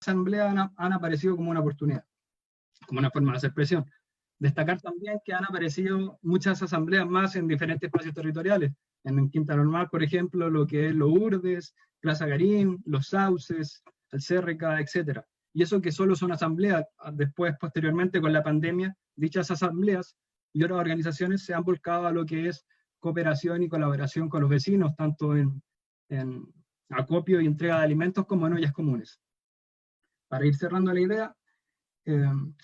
asambleas han aparecido como una oportunidad, como una forma de hacer presión. Destacar también que han aparecido muchas asambleas más en diferentes espacios territoriales. En Quinta Normal, por ejemplo, lo que es Lourdes, Plaza Garín, Los Sauces, Alcérrica, etc. Y eso que solo son asambleas. Después, posteriormente, con la pandemia, dichas asambleas y otras organizaciones se han volcado a lo que es cooperación y colaboración con los vecinos, tanto en acopio y entrega de alimentos como en ollas comunes. Para ir cerrando la idea,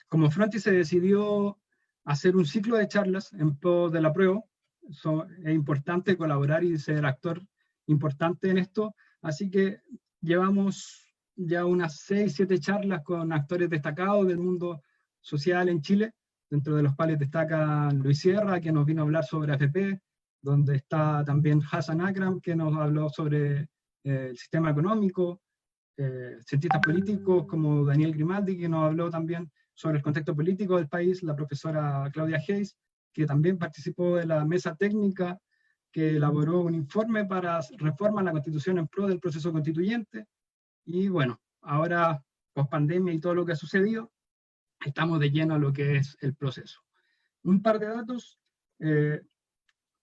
como Fronti se decidió hacer un ciclo de charlas en pro del apruebo, es importante colaborar y ser actor importante en esto, así que llevamos ya unas 6, 7 charlas con actores destacados del mundo social en Chile, dentro de los cuales destaca Luis Sierra, que nos vino a hablar sobre AFP, donde está también Hassan Akram, que nos habló sobre el sistema económico, cientistas políticos como Daniel Grimaldi, que nos habló también sobre el contexto político del país, la profesora Claudia Hayes, que también participó de la mesa técnica que elaboró un informe para reforma a la Constitución en pro del proceso constituyente. Y bueno, ahora, post pandemia y todo lo que ha sucedido, estamos de lleno a lo que es el proceso. Un par de datos.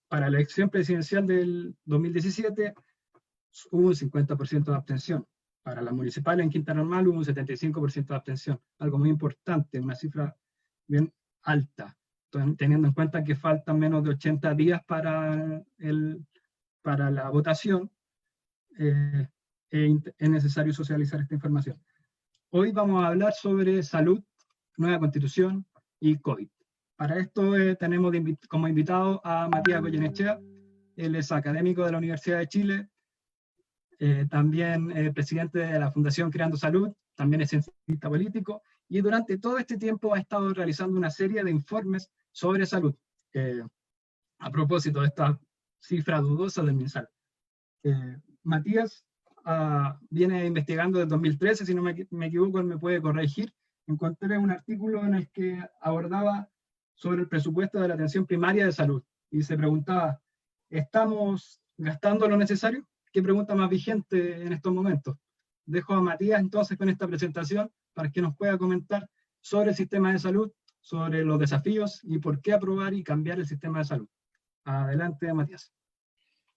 Para la elección presidencial del 2017 hubo un 50% de abstención. Para la municipal en Quinta Normal hubo un 75% de abstención, algo muy importante, una cifra bien alta, teniendo en cuenta que faltan menos de 80 días para la votación. Es necesario socializar esta información. Hoy vamos a hablar sobre salud, nueva constitución y COVID. Para esto tenemos como invitado a Matías Goyenechea. Él es académico de la Universidad de Chile, también presidente de la Fundación Creando Salud, también es cientista político, y durante todo este tiempo ha estado realizando una serie de informes sobre salud, a propósito de esta cifra dudosa del MinSal. Matías viene investigando desde 2013, si no me equivoco, él me puede corregir. Encontré un artículo en el que abordaba sobre el presupuesto de la atención primaria de salud, y se preguntaba, ¿estamos gastando lo necesario? ¿Qué pregunta más vigente en estos momentos? Dejo a Matías entonces con esta presentación para que nos pueda comentar sobre el sistema de salud, sobre los desafíos y por qué aprobar y cambiar el sistema de salud. Adelante, Matías.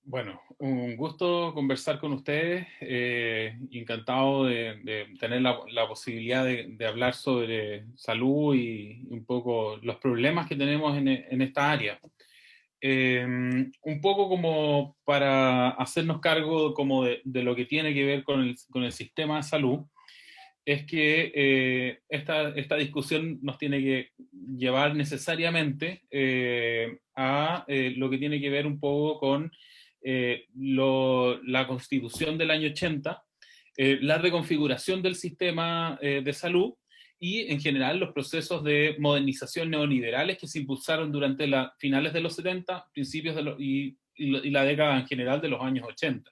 Bueno, un gusto conversar con ustedes, encantado de tener la posibilidad de hablar sobre salud y un poco los problemas que tenemos en esta área. Un poco como para hacernos cargo como de lo que tiene que ver con el sistema de salud, es que esta discusión nos tiene que llevar necesariamente a lo que tiene que ver un poco con la Constitución del año 80, la reconfiguración del sistema de salud y en general los procesos de modernización neoliberales que se impulsaron durante finales de los 70, principios y la década en general de los años 80.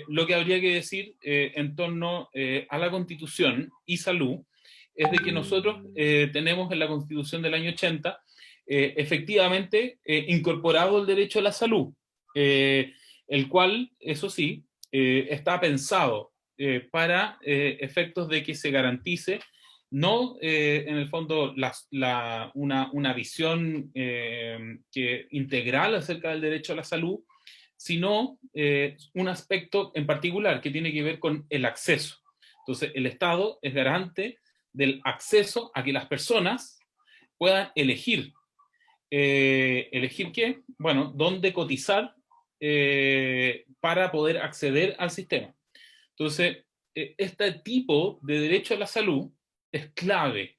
Lo que habría que decir en torno a la Constitución y salud es de que nosotros tenemos en la Constitución del año 80 efectivamente incorporado el derecho a la salud, el cual, eso sí, está pensado para efectos de que se garantice no en el fondo una visión integral acerca del derecho a la salud, sino un aspecto en particular que tiene que ver con el acceso. Entonces, el Estado es garante del acceso a que las personas puedan elegir. ¿Elegir qué? Bueno, dónde cotizar para poder acceder al sistema. Entonces, este tipo de derecho a la salud es clave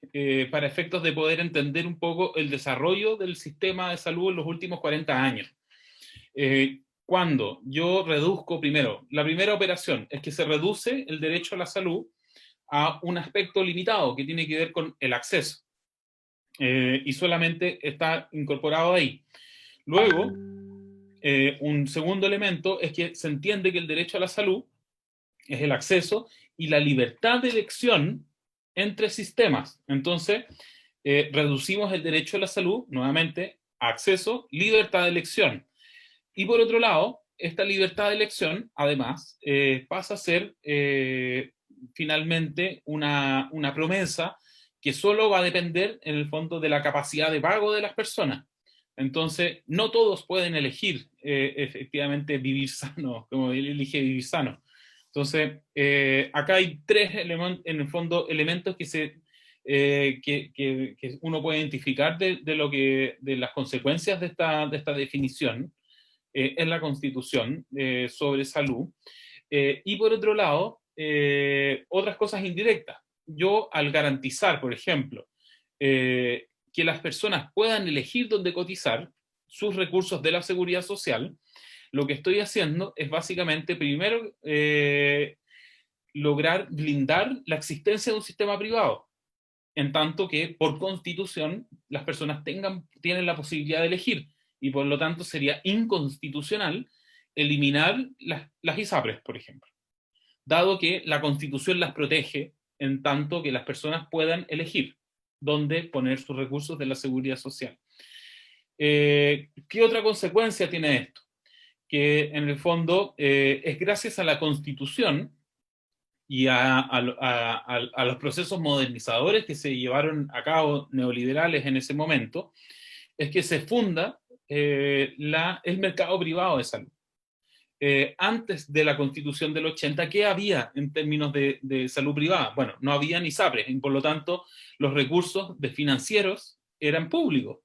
para efectos de poder entender un poco el desarrollo del sistema de salud en los últimos 40 años. Cuando yo reduzco primero, la primera operación es que se reduce el derecho a la salud a un aspecto limitado que tiene que ver con el acceso. Y solamente está incorporado ahí. Luego, un segundo elemento es que se entiende que el derecho a la salud es el acceso y la libertad de elección entre sistemas. Entonces, reducimos el derecho a la salud, nuevamente, a acceso, libertad de elección. Y por otro lado, esta libertad de elección, además, pasa a ser finalmente una promesa que solo va a depender, en el fondo, de la capacidad de pago de las personas. Entonces, no todos pueden elegir efectivamente vivir sano, como él elige vivir sano. Entonces, acá hay tres elementos, en el fondo, elementos que uno puede identificar de las consecuencias de esta definición en la Constitución sobre salud. Y por otro lado, otras cosas indirectas. Yo, al garantizar, por ejemplo, que las personas puedan elegir dónde cotizar sus recursos de la seguridad social, lo que estoy haciendo es básicamente, primero, lograr blindar la existencia de un sistema privado, en tanto que por constitución las personas tienen la posibilidad de elegir, y por lo tanto sería inconstitucional eliminar las ISAPRES, por ejemplo, dado que la constitución las protege en tanto que las personas puedan elegir dónde poner sus recursos de la seguridad social. ¿Qué otra consecuencia tiene esto? Que en el fondo es gracias a la Constitución y a los procesos modernizadores que se llevaron a cabo neoliberales en ese momento, es que se funda el mercado privado de salud. Antes de la Constitución del 80, ¿qué había en términos de salud privada? Bueno, no había ni ISAPRES, y por lo tanto los recursos financieros eran públicos.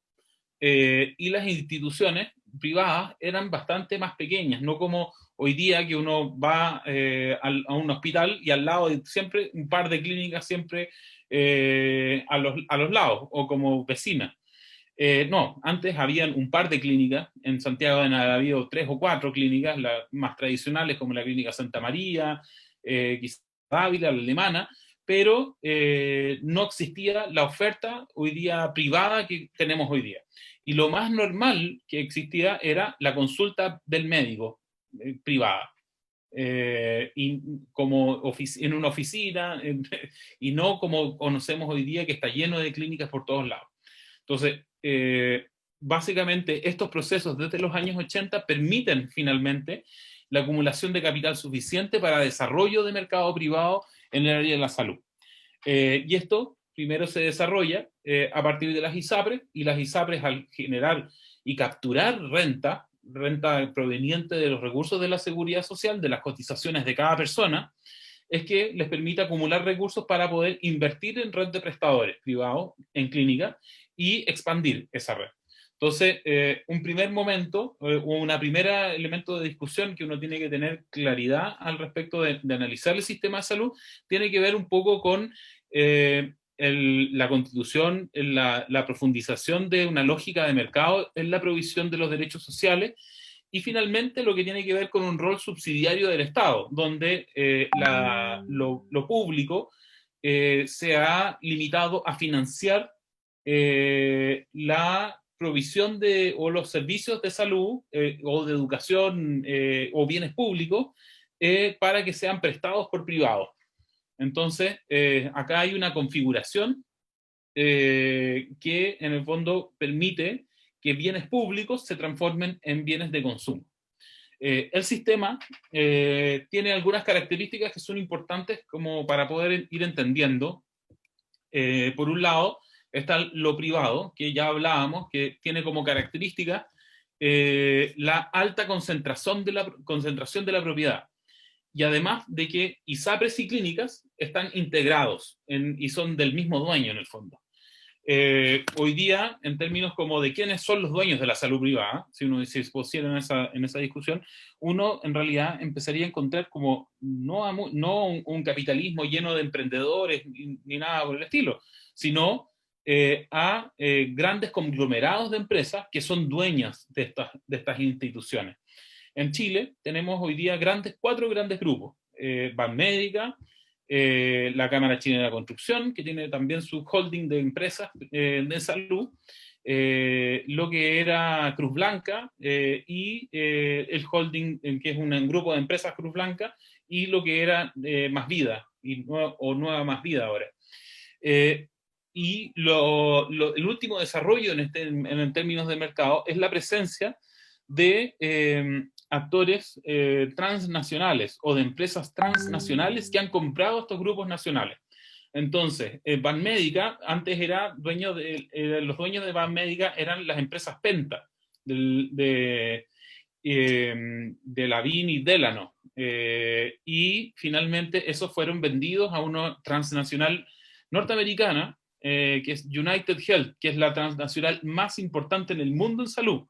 Y las instituciones privadas eran bastante más pequeñas, no como hoy día que uno va a un hospital y al lado hay siempre un par de clínicas siempre a los lados, o como vecinas. No, antes habían un par de clínicas, en Santiago había habido 3 o 4 clínicas, las más tradicionales como la Clínica Santa María, quizás Ávila, la alemana, pero no existía la oferta hoy día privada que tenemos hoy día. Y lo más normal que existía era la consulta del médico privada. Y como en una oficina, y no como conocemos hoy día que está lleno de clínicas por todos lados. Entonces, básicamente estos procesos desde los años 80 permiten finalmente la acumulación de capital suficiente para desarrollo de mercado privado en el área de la salud. Y esto primero se desarrolla a partir de las ISAPRES, y las ISAPRES, al generar y capturar renta proveniente de los recursos de la seguridad social, de las cotizaciones de cada persona, es que les permite acumular recursos para poder invertir en red de prestadores privados, en clínica, y expandir esa red. Entonces, un primer momento, un primera elemento de discusión que uno tiene que tener claridad al respecto de analizar el sistema de salud, tiene que ver un poco con la Constitución, la profundización de una lógica de mercado en la provisión de los derechos sociales, y finalmente lo que tiene que ver con un rol subsidiario del Estado, donde lo público se ha limitado a financiar la provisión o los servicios de salud o de educación o bienes públicos para que sean prestados por privados. Entonces, acá hay una configuración que en el fondo permite que bienes públicos se transformen en bienes de consumo. El sistema tiene algunas características que son importantes como para poder ir entendiendo. Por un lado, está lo privado, que ya hablábamos, que tiene como característica la alta concentración de la propiedad. Y además de que ISAPRES y clínicas están integrados y son del mismo dueño en el fondo. Hoy día, en términos como de quiénes son los dueños de la salud privada, si uno se pusiera en esa discusión, uno en realidad empezaría a encontrar como no un capitalismo lleno de emprendedores ni nada por el estilo, sino a grandes conglomerados de empresas que son dueñas de estas instituciones. En Chile tenemos hoy día 4 grandes grupos: Banmédica, la Cámara Chilena de la Construcción, que tiene también su holding de empresas de salud, lo que era Cruz Blanca, y el holding, que es un grupo de empresas Cruz Blanca, y lo que era Más Vida, o Nueva Más Vida ahora. Y el último desarrollo en términos de mercado es la presencia de actores transnacionales o de empresas transnacionales que han comprado estos grupos nacionales. Entonces, Banmédica antes era los dueños de Banmédica eran las empresas Penta, de Lavín y Delano. Y finalmente esos fueron vendidos a una transnacional norteamericana, que es United Health, que es la transnacional más importante en el mundo en salud.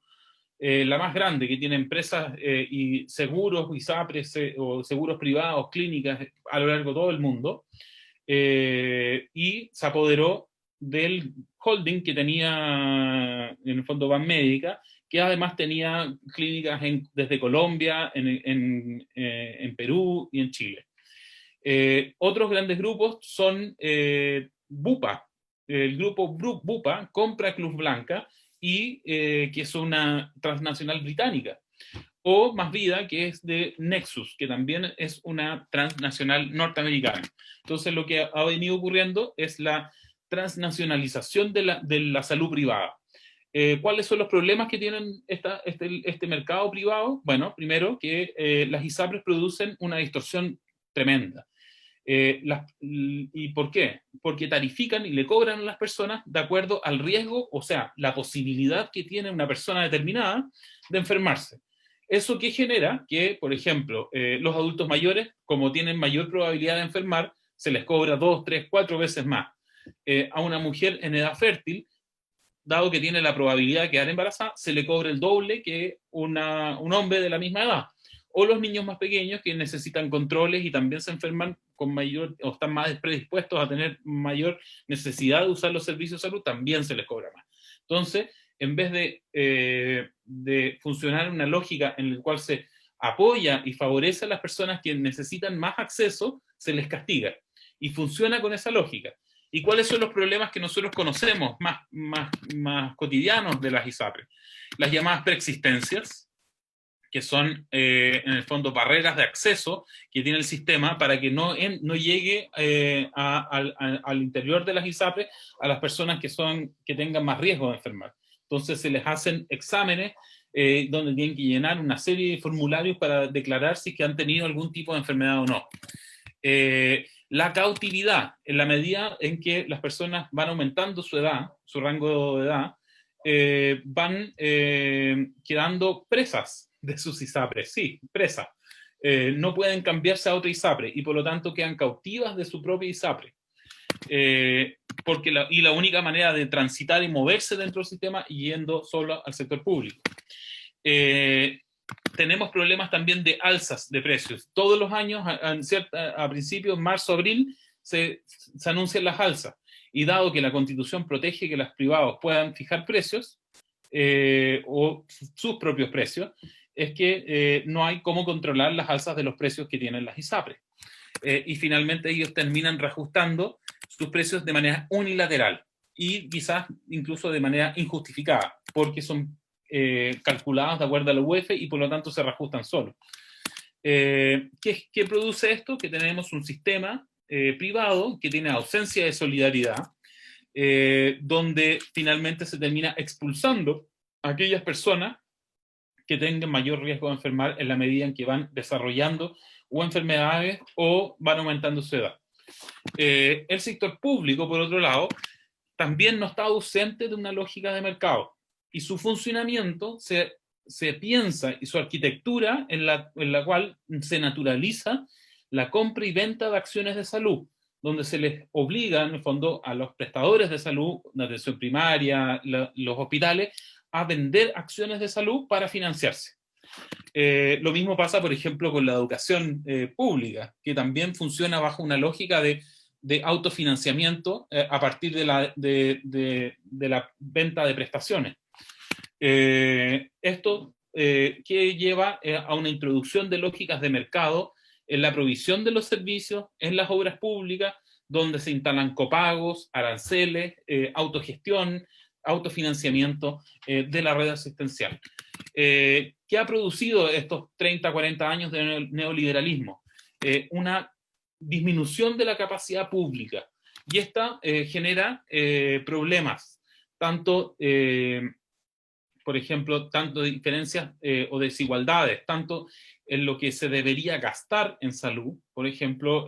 La más grande, que tiene empresas y seguros, ISAPRES o seguros privados, clínicas a lo largo de todo el mundo, y se apoderó del holding que tenía en el fondo Banmédica, que además tenía clínicas desde Colombia, en Perú y en Chile. Otros grandes grupos son Bupa. El grupo Bupa compra Cruz Blanca, y que es una transnacional británica, o Más Vida, que es de Nexus, que también es una transnacional norteamericana. Entonces lo que ha venido ocurriendo es la transnacionalización de la salud privada. ¿Cuáles son los problemas que tienen este mercado privado? Bueno, primero que las ISAPRES producen una distorsión tremenda. ¿Y por qué? Porque tarifican y le cobran a las personas de acuerdo al riesgo, o sea, la posibilidad que tiene una persona determinada de enfermarse. ¿Eso qué genera? Que, por ejemplo, los adultos mayores, como tienen mayor probabilidad de enfermar, se les cobra 2, 3, 4 veces más. A una mujer en edad fértil, dado que tiene la probabilidad de quedar embarazada, se le cobra el doble que un hombre de la misma edad. O los niños más pequeños que necesitan controles y también se enferman con mayor, o están más predispuestos a tener mayor necesidad de usar los servicios de salud, también se les cobra más. Entonces, en vez de funcionar una lógica en la cual se apoya y favorece a las personas que necesitan más acceso, se les castiga. Y funciona con esa lógica. ¿Y cuáles son los problemas que nosotros conocemos más cotidianos de las ISAPRES? Las llamadas preexistencias, que son en el fondo barreras de acceso que tiene el sistema para que no llegue al interior de las ISAPRES a las personas que tengan más riesgo de enfermar. Entonces se les hacen exámenes donde tienen que llenar una serie de formularios para declarar si que han tenido algún tipo de enfermedad o no. La cautividad, en la medida en que las personas van aumentando su edad, su rango de edad, van quedando presas de sus ISAPRES, sí, presas. No pueden cambiarse a otra ISAPRE y por lo tanto quedan cautivas de su propia ISAPRE. Porque la única manera de transitar y moverse dentro del sistema yendo solo al sector público. Tenemos problemas también de alzas de precios. Todos los años, a principios, marzo, abril, se anuncian las alzas. Y dado que la Constitución protege que los privados puedan fijar precios, o sus propios precios, es que no hay cómo controlar las alzas de los precios que tienen las ISAPRES. Y finalmente ellos terminan reajustando sus precios de manera unilateral y quizás incluso de manera injustificada, porque son calculadas de acuerdo a la UEF y por lo tanto se reajustan solos. ¿Qué produce esto? Que tenemos un sistema privado que tiene ausencia de solidaridad, donde finalmente se termina expulsando a aquellas personas que tengan mayor riesgo de enfermar en la medida en que van desarrollando o enfermedades o van aumentando su edad. El sector público, por otro lado, también no está ausente de una lógica de mercado y su funcionamiento se piensa y su arquitectura en la cual se naturaliza la compra y venta de acciones de salud, donde se les obliga, en el fondo, a los prestadores de salud, la atención primaria, los hospitales, a vender acciones de salud para financiarse. Lo mismo pasa, por ejemplo, con la educación pública, que también funciona bajo una lógica de autofinanciamiento a partir de la venta de prestaciones. Esto que lleva a una introducción de lógicas de mercado en la provisión de los servicios, en las obras públicas, donde se instalan copagos, aranceles, autogestión, autofinanciamiento de la red asistencial. ¿Qué ha producido estos 30, 40 años de neoliberalismo? Una disminución de la capacidad pública. Y esta genera problemas, tanto, por ejemplo, tanto de diferencias o desigualdades, tanto en lo que se debería gastar en salud, por ejemplo,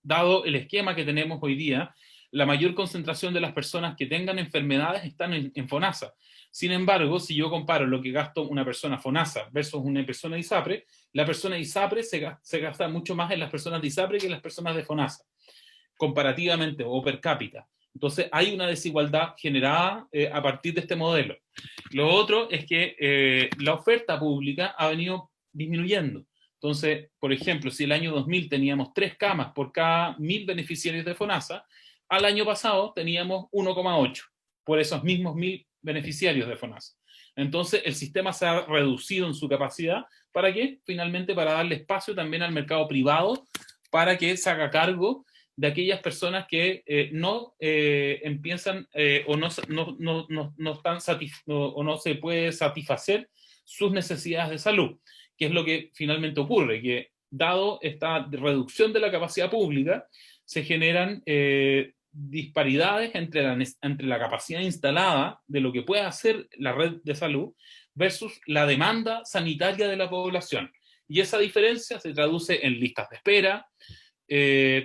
dado el esquema que tenemos hoy día, la mayor concentración de las personas que tengan enfermedades están en FONASA. Sin embargo, si yo comparo lo que gasta una persona FONASA versus una persona de ISAPRE, la persona de ISAPRE se gasta mucho más en las personas de ISAPRE que en las personas de FONASA, comparativamente o per cápita. Entonces hay una desigualdad generada a partir de este modelo. Lo otro es que la oferta pública ha venido disminuyendo. Entonces, por ejemplo, si el año 2000 teníamos 3 camas por cada 1000 beneficiarios de FONASA, al año pasado teníamos 1,8 por esos mismos 1000 beneficiarios de FONASA. Entonces, el sistema se ha reducido en su capacidad. ¿Para qué? Finalmente, para darle espacio también al mercado privado para que se haga cargo de aquellas personas que no empiezan o no se puede satisfacer sus necesidades de salud, que es lo que finalmente ocurre, que dado esta reducción de la capacidad pública, se generan disparidades entre la capacidad instalada de lo que puede hacer la red de salud versus la demanda sanitaria de la población. Y esa diferencia se traduce en listas de espera,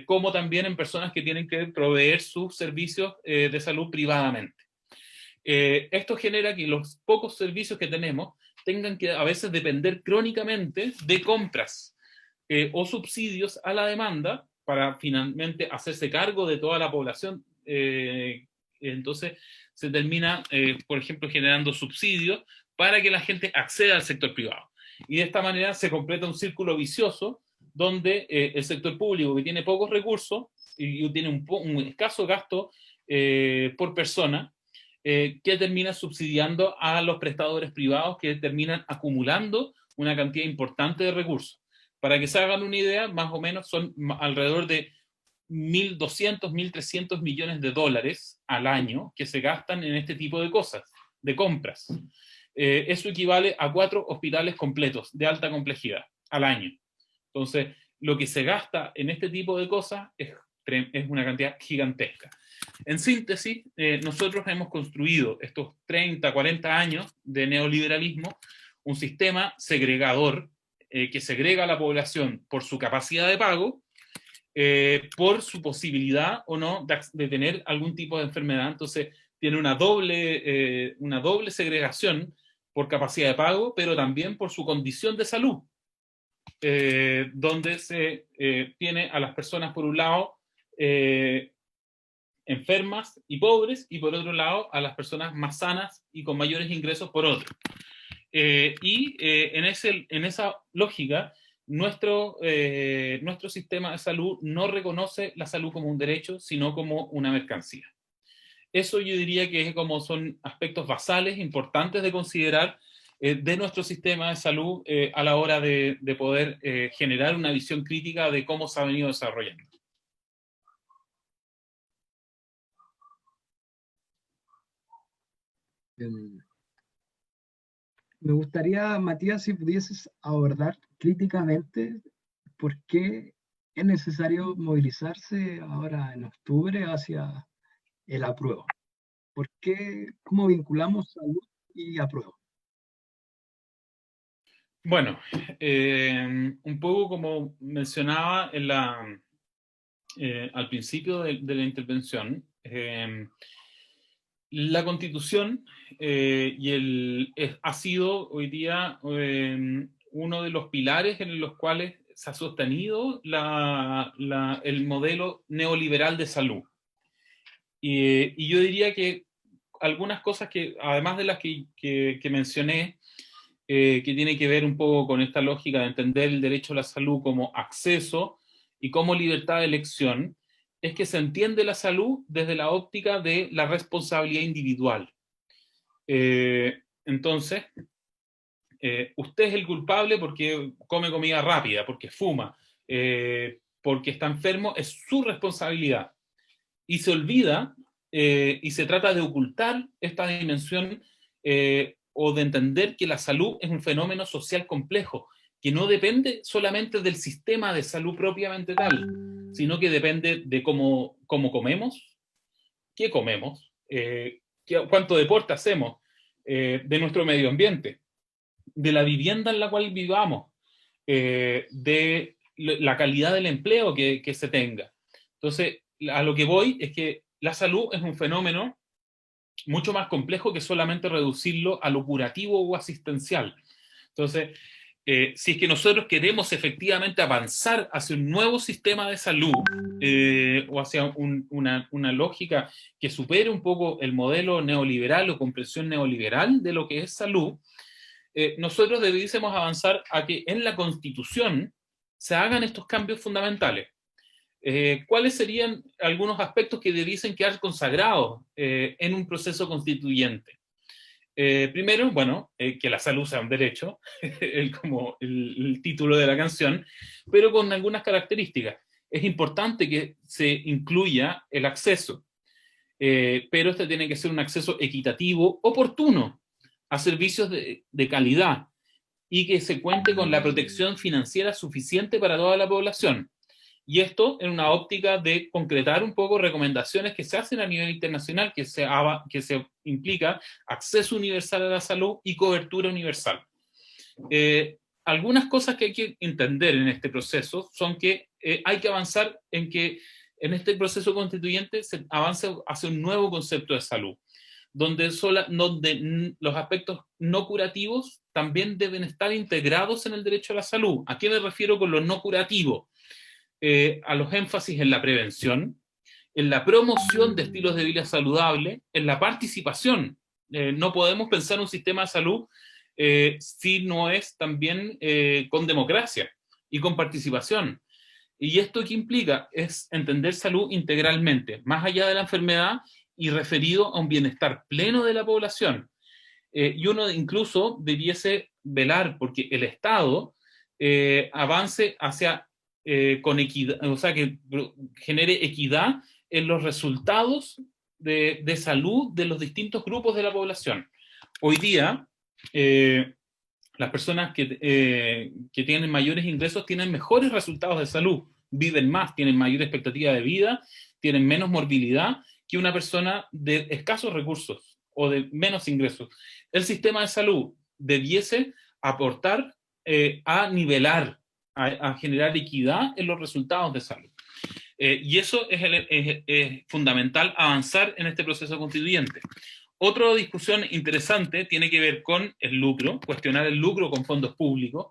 como también en personas que tienen que proveer sus servicios de salud privadamente. Esto genera que los pocos servicios que tenemos tengan que a veces depender crónicamente de compras o subsidios a la demanda para finalmente hacerse cargo de toda la población. Entonces se termina, por ejemplo, generando subsidios para que la gente acceda al sector privado. Y de esta manera se completa un círculo vicioso donde el sector público, que tiene pocos recursos y tiene un escaso gasto por persona, que termina subsidiando a los prestadores privados que terminan acumulando una cantidad importante de recursos. Para que se hagan una idea, más o menos son alrededor de 1.200, 1.300 millones de dólares al año que se gastan en este tipo de cosas, de compras. Eso equivale a 4 hospitales completos de alta complejidad al año. Entonces, lo que se gasta en este tipo de cosas es una cantidad gigantesca. En síntesis, nosotros hemos construido estos 30, 40 años de neoliberalismo un sistema segregador que segrega a la población por su capacidad de pago, por su posibilidad o no de tener algún tipo de enfermedad. Entonces, tiene una doble segregación por capacidad de pago, pero también por su condición de salud. Donde se tiene a las personas, por un lado, enfermas y pobres, y por otro lado, a las personas más sanas y con mayores ingresos, por otro. En esa lógica, nuestro sistema de salud no reconoce la salud como un derecho, sino como una mercancía. Eso yo diría que como son aspectos basales, importantes de considerar de nuestro sistema de salud a la hora de poder generar una visión crítica de cómo se ha venido desarrollando. Me gustaría, Matías, si pudieses abordar críticamente por qué es necesario movilizarse ahora en octubre hacia el apruebo. ¿Por qué, cómo vinculamos salud y apruebo? Bueno, un poco como mencionaba al principio de la intervención, la Constitución ha sido hoy día uno de los pilares en los cuales se ha sostenido el modelo neoliberal de salud. Y yo diría que algunas cosas que, además de las que mencioné, que tiene que ver un poco con esta lógica de entender el derecho a la salud como acceso y como libertad de elección, es que se entiende la salud desde la óptica de la responsabilidad individual. Entonces, usted es el culpable porque come comida rápida, porque fuma, porque está enfermo, es su responsabilidad. Y se olvida y se trata de ocultar esta dimensión o de entender que la salud es un fenómeno social complejo, que no depende solamente del sistema de salud propiamente tal, sino que depende de cómo comemos, qué comemos, cuánto deporte hacemos, de nuestro medio ambiente, de la vivienda en la cual vivamos, de la calidad del empleo que se tenga. Entonces, a lo que voy es que la salud es un fenómeno mucho más complejo que solamente reducirlo a lo curativo o asistencial. Entonces, si es que nosotros queremos efectivamente avanzar hacia un nuevo sistema de salud o hacia una lógica que supere un poco el modelo neoliberal o comprensión neoliberal de lo que es salud, nosotros debiésemos avanzar a que en la Constitución se hagan estos cambios fundamentales. ¿Cuáles serían algunos aspectos que debiesen quedar consagrados en un proceso constituyente? Primero, bueno, que la salud sea un derecho, como el título de la canción, pero con algunas características. Es importante que se incluya el acceso, pero este tiene que ser un acceso equitativo, oportuno, a servicios de calidad, y que se cuente con la protección financiera suficiente para toda la población. Y esto en una óptica de concretar un poco recomendaciones que se hacen a nivel internacional, que se implica acceso universal a la salud y cobertura universal. Algunas cosas que hay que entender en este proceso son que hay que avanzar en que en este proceso constituyente se avance hacia un nuevo concepto de salud, donde los aspectos no curativos también deben estar integrados en el derecho a la salud. ¿A qué me refiero con lo no curativo? A los énfasis en la prevención, en la promoción de estilos de vida saludable, en la participación. No podemos pensar un sistema de salud si no es también con democracia y con participación. ¿Y esto qué implica? Es entender salud integralmente, más allá de la enfermedad y referido a un bienestar pleno de la población. Y uno incluso debiese velar porque el Estado avance hacia con equidad, o sea, que genere equidad en los resultados de salud de los distintos grupos de la población. Hoy día, las personas que tienen mayores ingresos tienen mejores resultados de salud, viven más, tienen mayor expectativa de vida, tienen menos morbilidad que una persona de escasos recursos o de menos ingresos. El sistema de salud debiese aportar a nivelar, a generar equidad en los resultados de salud. Y eso es fundamental avanzar en este proceso constituyente. Otra discusión interesante tiene que ver con el lucro, cuestionar el lucro con fondos públicos,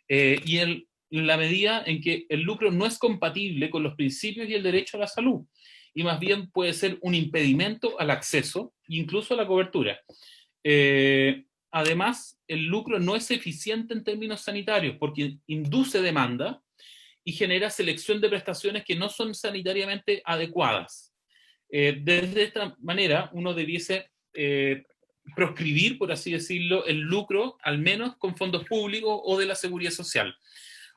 y en la medida en que el lucro no es compatible con los principios y el derecho a la salud, y más bien puede ser un impedimento al acceso, incluso a la cobertura. Además, el lucro no es eficiente en términos sanitarios porque induce demanda y genera selección de prestaciones que no son sanitariamente adecuadas. Desde esta manera, uno debiese proscribir, por así decirlo, el lucro, al menos con fondos públicos o de la seguridad social.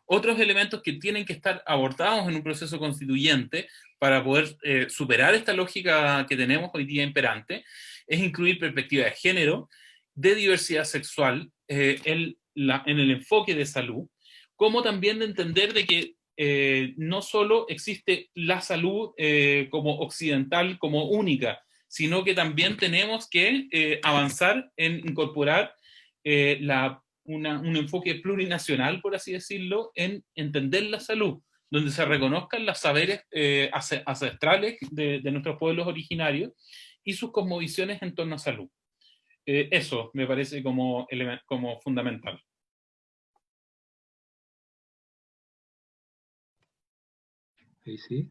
Otros elementos que tienen que estar abordados en un proceso constituyente para poder superar esta lógica que tenemos hoy día imperante es incluir perspectiva de género, de diversidad sexual en el enfoque de salud, como también de entender de que no solo existe la salud como occidental, como única, sino que también tenemos que avanzar en incorporar un enfoque plurinacional, por así decirlo, en entender la salud, donde se reconozcan los saberes ancestrales de nuestros pueblos originarios y sus cosmovisiones en torno a salud. Eso me parece como fundamental. Sí.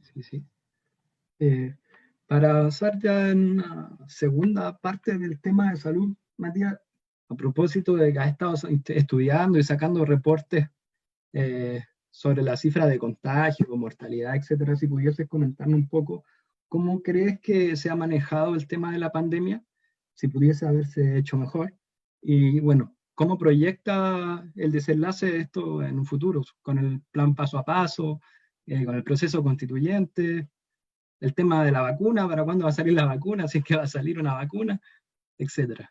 Para avanzar ya en una segunda parte del tema de salud, Matías, a propósito de que has estado estudiando y sacando reportes sobre la cifra de contagio, mortalidad, etcétera, si pudieses comentarnos un poco cómo crees que se ha manejado el tema de la pandemia, si pudiese haberse hecho mejor, y bueno, cómo proyecta el desenlace de esto en un futuro, con el plan paso a paso, con el proceso constituyente, el tema de la vacuna, para cuándo va a salir la vacuna, si es que va a salir una vacuna, etcétera.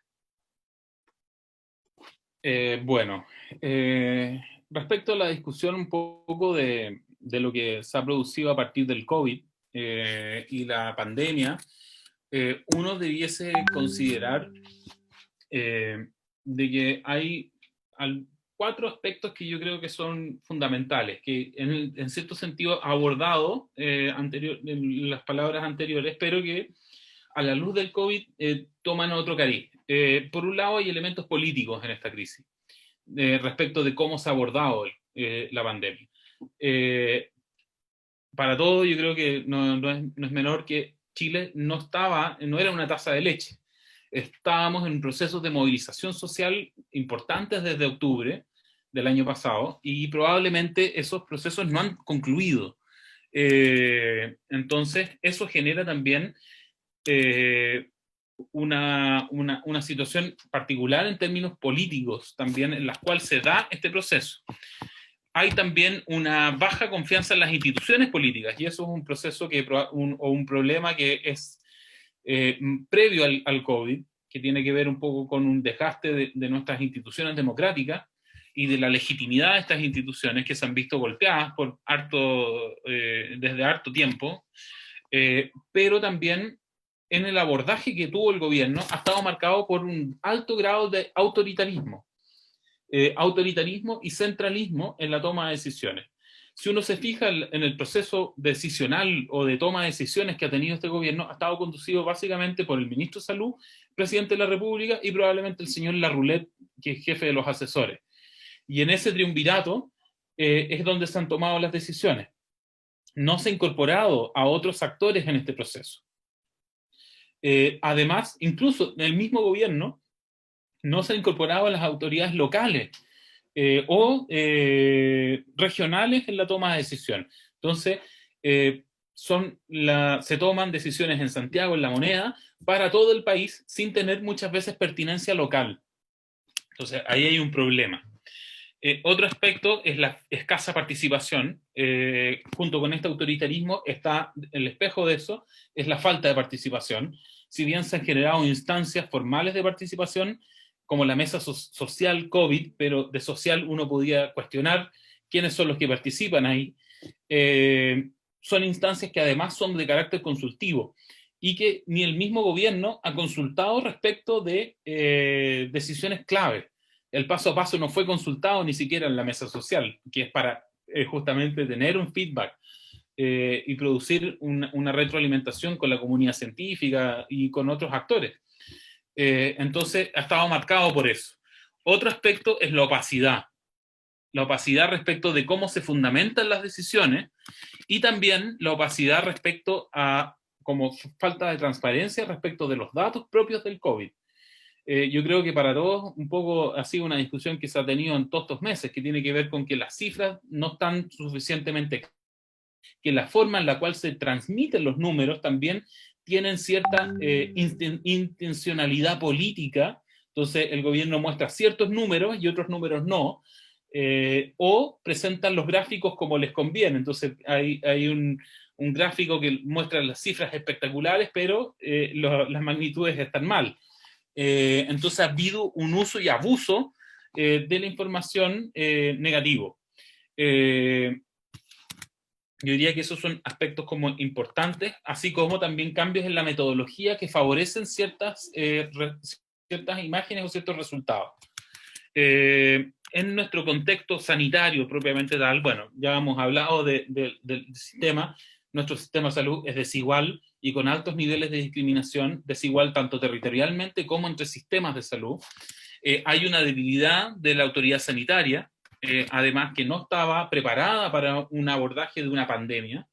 Bueno, respecto a la discusión un poco de lo que se ha producido a partir del COVID y la pandemia, uno debiese considerar de que hay 4 aspectos que yo creo que son fundamentales, que en cierto sentido abordado en las palabras anteriores, pero que a la luz del COVID toman otro cariz. Por un lado hay elementos políticos en esta crisis, respecto de cómo se ha abordado la pandemia. Para todo, yo creo que no es menor que Chile no era una taza de leche. Estábamos en procesos de movilización social importantes desde octubre del año pasado y probablemente esos procesos no han concluido. Entonces, eso genera también una situación particular en términos políticos también en las cuales se da este proceso. Hay también una baja confianza en las instituciones políticas y eso es un proceso o un problema que es previo al COVID, que tiene que ver un poco con un desgaste de nuestras instituciones democráticas y de la legitimidad de estas instituciones que se han visto golpeadas desde harto tiempo, pero también en el abordaje que tuvo el gobierno ha estado marcado por un alto grado de autoritarismo y centralismo en la toma de decisiones. Si uno se fija en el proceso decisional o de toma de decisiones que ha tenido este gobierno, ha estado conducido básicamente por el ministro de Salud, presidente de la República y probablemente el señor Larroulet, que es jefe de los asesores. Y en ese triunvirato es donde se han tomado las decisiones. No se ha incorporado a otros actores en este proceso. Además, incluso en el mismo gobierno, no se han incorporado a las autoridades locales o regionales en la toma de decisión. Entonces, se toman decisiones en Santiago, en La Moneda, para todo el país, sin tener muchas veces pertinencia local. Entonces, ahí hay un problema. Otro aspecto es la escasa participación. Junto con este autoritarismo está el espejo de eso, es la falta de participación. Si bien se han generado instancias formales de participación, como la mesa social COVID, pero de social uno podía cuestionar quiénes son los que participan ahí. Son instancias que además son de carácter consultivo y que ni el mismo gobierno ha consultado respecto de decisiones clave. El paso a paso no fue consultado ni siquiera en la mesa social, que es para justamente tener un feedback y producir una retroalimentación con la comunidad científica y con otros actores. Entonces ha estado marcado por eso. Otro aspecto es la opacidad. La opacidad respecto de cómo se fundamentan las decisiones y también la opacidad respecto a como falta de transparencia respecto de los datos propios del COVID. Yo creo que para todos un poco ha sido una discusión que se ha tenido en todos estos meses, que tiene que ver con que las cifras no están suficientemente claras, que la forma en la cual se transmiten los números también tienen cierta intencionalidad política. Entonces el gobierno muestra ciertos números y otros números no, o presentan los gráficos como les conviene. Entonces hay un gráfico que muestra las cifras espectaculares, pero las magnitudes están mal. Entonces ha habido un uso y abuso de la información negativo. Yo diría que esos son aspectos como importantes, así como también cambios en la metodología que favorecen ciertas imágenes o ciertos resultados. En nuestro contexto sanitario propiamente tal, bueno, ya hemos hablado del sistema. Nuestro sistema de salud es desigual y con altos niveles de discriminación, desigual tanto territorialmente como entre sistemas de salud. Hay una debilidad de la autoridad sanitaria, además que no estaba preparada para un abordaje de una pandemia.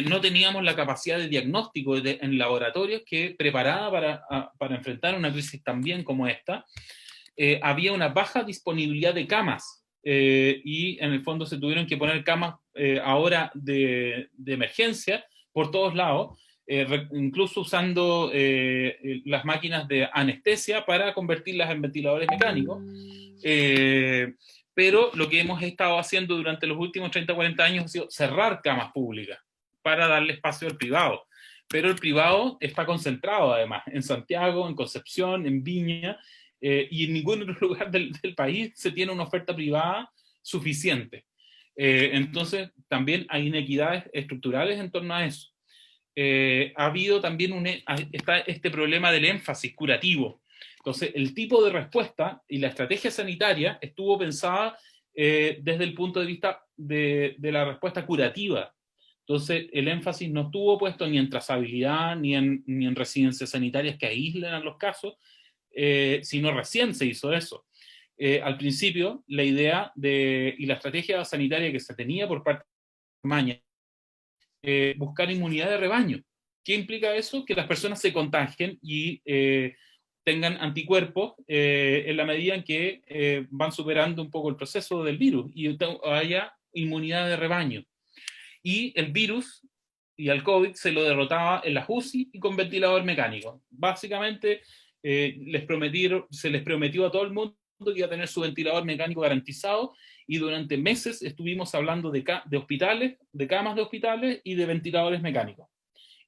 No teníamos la capacidad de diagnóstico en laboratorios que preparada para enfrentar una crisis tan bien como esta. Había una baja disponibilidad de camas y en el fondo se tuvieron que poner camas ahora de emergencia por todos lados, incluso usando las máquinas de anestesia para convertirlas en ventiladores mecánicos. Pero lo que hemos estado haciendo durante los últimos 30 o 40 años ha sido cerrar camas públicas para darle espacio al privado. Pero el privado está concentrado además en Santiago, en Concepción, en Viña, y en ningún otro lugar del país se tiene una oferta privada suficiente. Entonces también hay inequidades estructurales en torno a eso. Ha habido también está este problema del énfasis curativo. Entonces, el tipo de respuesta y la estrategia sanitaria estuvo pensada desde el punto de vista de la respuesta curativa. Entonces, el énfasis no estuvo puesto ni en trazabilidad, ni en residencias sanitarias que aíslen a los casos, sino recién se hizo eso. Al principio, la idea y la estrategia sanitaria que se tenía por parte de Alemania, buscar inmunidad de rebaño. ¿Qué implica eso? Que las personas se contagien y tengan anticuerpos en la medida en que van superando un poco el proceso del virus y haya inmunidad de rebaño. Y el virus y al COVID se lo derrotaba en las UCI y con ventilador mecánico. Básicamente se les prometió a todo el mundo que iba a tener su ventilador mecánico garantizado, y durante meses estuvimos hablando de hospitales, de camas de hospitales y de ventiladores mecánicos,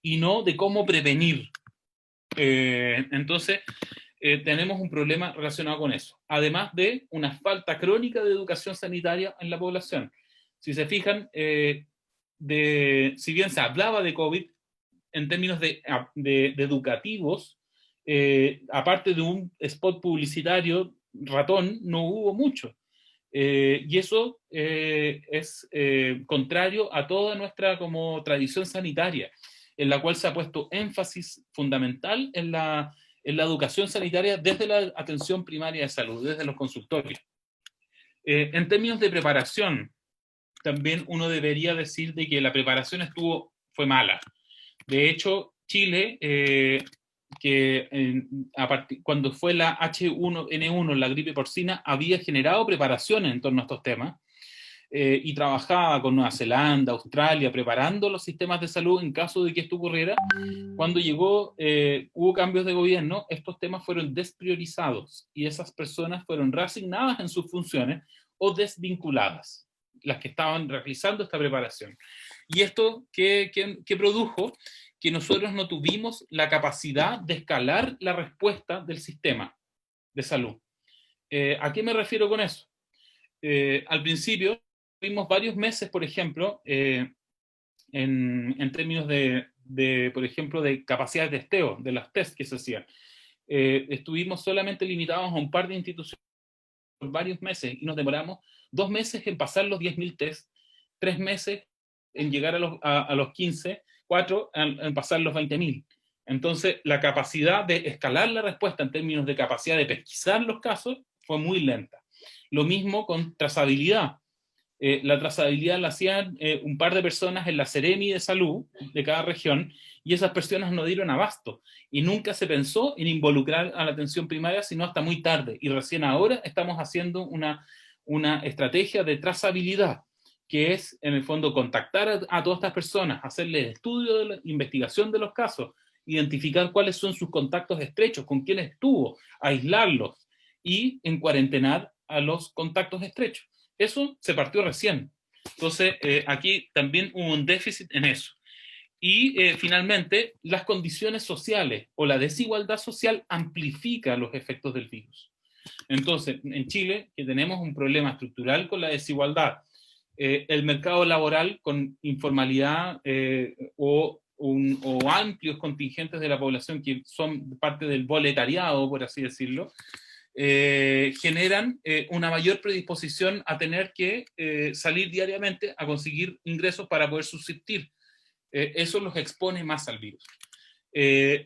y no de cómo prevenir. Entonces, tenemos un problema relacionado con eso, además de una falta crónica de educación sanitaria en la población. Si se fijan, si bien se hablaba de COVID, en términos de educativos, aparte de un spot publicitario ratón, no hubo mucho. Y eso es contrario a toda nuestra como tradición sanitaria, en la cual se ha puesto énfasis fundamental en la educación sanitaria desde la atención primaria de salud, desde los consultorios. En términos de preparación, también uno debería decir de que la preparación fue mala. De hecho, Chile, cuando fue la H1N1, la gripe porcina, había generado preparaciones en torno a estos temas, y trabajaba con Nueva Zelanda, Australia, preparando los sistemas de salud en caso de que esto ocurriera. Cuando hubo cambios de gobierno, estos temas fueron despriorizados y esas personas fueron reasignadas en sus funciones o desvinculadas, las que estaban realizando esta preparación. ¿Y esto qué produjo? Que nosotros no tuvimos la capacidad de escalar la respuesta del sistema de salud. ¿A qué me refiero con eso? Al principio tuvimos varios meses, por ejemplo, en términos por ejemplo, de capacidad de testeo, de las tests que se hacían. Estuvimos solamente limitados a un par de instituciones por varios meses y nos demoramos 2 meses en pasar los 10.000 tests, 3 meses en llegar a los 15, 4 en pasar los 20.000. Entonces, la capacidad de escalar la respuesta en términos de capacidad de pesquisar los casos fue muy lenta. Lo mismo con trazabilidad. La trazabilidad la hacían un par de personas en la Seremi de Salud de cada región, y esas personas no dieron abasto. Y nunca se pensó en involucrar a la atención primaria, sino hasta muy tarde. Y recién ahora estamos haciendo una estrategia de trazabilidad, que es, en el fondo, contactar a todas estas personas, hacerles estudio de la investigación de los casos, identificar cuáles son sus contactos estrechos, con quién estuvo, aislarlos y encuarentenar a los contactos estrechos. Eso se partió recién. Entonces, aquí también hubo un déficit en eso. Y finalmente, las condiciones sociales o la desigualdad social amplifica los efectos del virus. Entonces, en Chile, que tenemos un problema estructural con la desigualdad, el mercado laboral con informalidad o amplios contingentes de la población que son parte del boletariado, por así decirlo, generan una mayor predisposición a tener que salir diariamente a conseguir ingresos para poder subsistir. Eso los expone más al virus.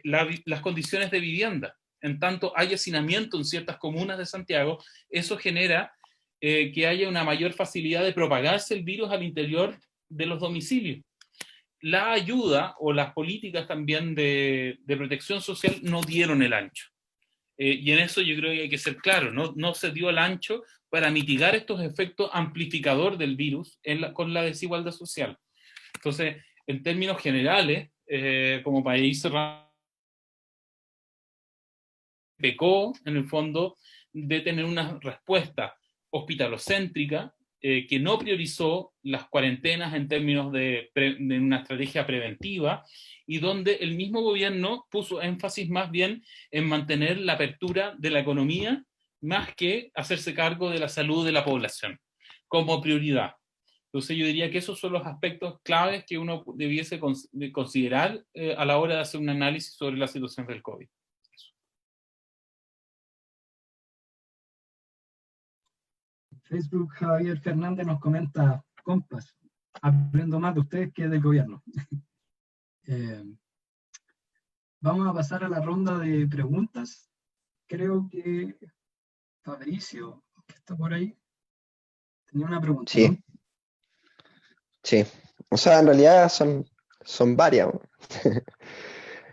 Las condiciones de vivienda, en tanto hay hacinamiento en ciertas comunas de Santiago, eso genera que haya una mayor facilidad de propagarse el virus al interior de los domicilios. La ayuda o las políticas también de protección social no dieron el ancho. Y en eso yo creo que hay que ser claro, no se dio el ancho para mitigar estos efectos amplificador del virus con la desigualdad social. Entonces, en términos generales, como para ir cerrando, pecó en el fondo de tener una respuesta hospitalocéntrica que no priorizó las cuarentenas en términos de una estrategia preventiva, y donde el mismo gobierno puso énfasis más bien en mantener la apertura de la economía más que hacerse cargo de la salud de la población como prioridad. Entonces yo diría que esos son los aspectos claves que uno debiese considerar a la hora de hacer un análisis sobre la situación del COVID. Facebook Javier Fernández nos comenta, compas, aprendo más de ustedes que del gobierno. Vamos a pasar a la ronda de preguntas. Creo que Fabricio, que está por ahí, tenía una pregunta, Sí, ¿no? sí. O sea, en realidad son varias.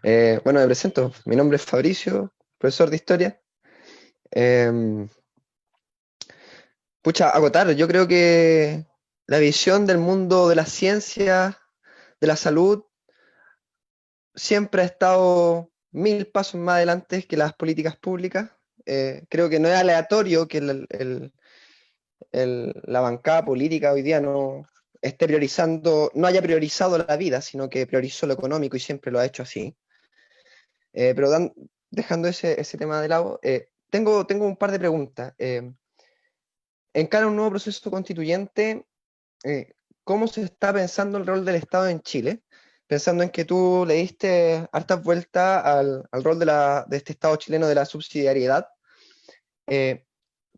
Bueno, me presento. Mi nombre es Fabricio, profesor de historia. Eh, Acotar, yo creo que la visión del mundo de la ciencia, de la salud, siempre ha estado 1000 pasos más adelante que las políticas públicas. Creo que no es aleatorio que la bancada política hoy día no esté priorizando, no haya priorizado la vida, sino que priorizó lo económico y siempre lo ha hecho así. Pero dejando ese tema de lado, tengo un par de preguntas. En cara a un nuevo proceso constituyente, ¿cómo se está pensando el rol del Estado en Chile? Pensando en que tú le diste hartas vueltas al rol de este Estado chileno de la subsidiariedad, eh,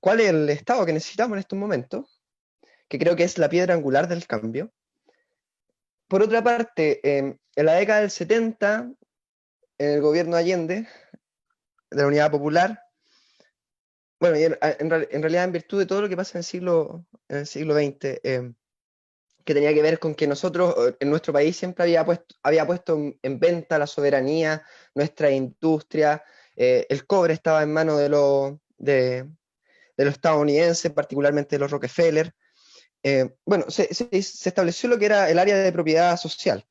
¿cuál es el Estado que necesitamos en estos momentos? Que creo que es la piedra angular del cambio. Por otra parte, en la década del 70, en el gobierno de Allende, de la Unidad Popular, bueno, y en realidad en virtud de todo lo que pasa en el siglo XX, que tenía que ver con que nosotros, en nuestro país, siempre había puesto en venta la soberanía, nuestra industria, el cobre estaba en manos de los estadounidenses, particularmente de los Rockefeller. Bueno, se estableció lo que era el área de propiedad social.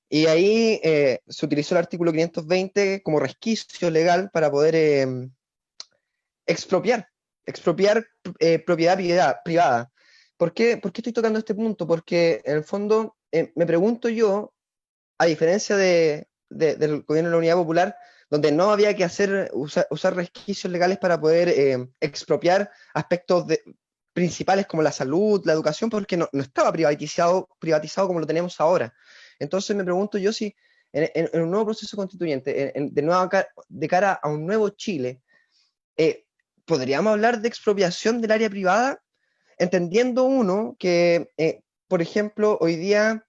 Y ahí se utilizó el artículo 520 como resquicio legal para poder expropiar propiedad privada. ¿Por qué estoy tocando este punto? Porque en el fondo me pregunto yo, a diferencia del gobierno de la Unidad Popular, donde no había que usar resquicios legales para poder expropiar aspectos principales como la salud, la educación, porque no estaba privatizado como lo tenemos ahora. Entonces me pregunto yo si en un nuevo proceso constituyente, de cara a un nuevo Chile, eh, ¿podríamos hablar de expropiación del área privada? Entendiendo uno que, por ejemplo, hoy día